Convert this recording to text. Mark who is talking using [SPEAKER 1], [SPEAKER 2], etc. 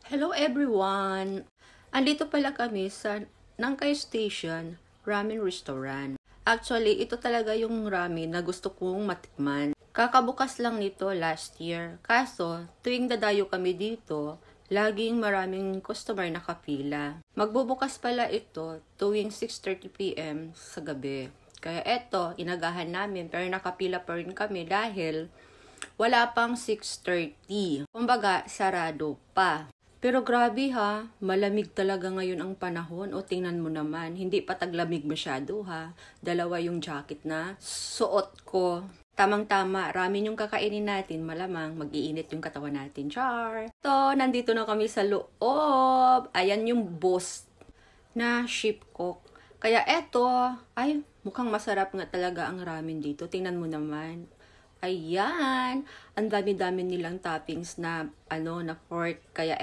[SPEAKER 1] Hello everyone! Andito pala kami sa Nangkay Station Ramen Restaurant. Actually, ito talaga yung ramen na gusto kong matikman. Kakabukas lang nito last year. Kaso, tuwing dadayo kami dito, laging maraming customer nakapila. Magbubukas pala ito tuwing 6:30 PM sa gabi. Kaya eto, inagahan namin pero nakapila pa rin kami dahil wala pang 6:30. Kumbaga, sarado pa. Pero grabe ha, malamig talaga ngayon ang panahon. O tingnan mo naman, hindi pa taglamig masyado ha. Dalawa yung jacket na suot ko. Tamang-tama, ramen yung kakainin natin. Malamang mag-iinit yung katawan natin. Char! So, nandito na kami sa loob. Ayan yung boss na ship cook. Kaya eto, ay mukhang masarap nga talaga ang ramen dito. Tingnan mo naman. Ayan, ang dami-dami nilang toppings na na pork. Kaya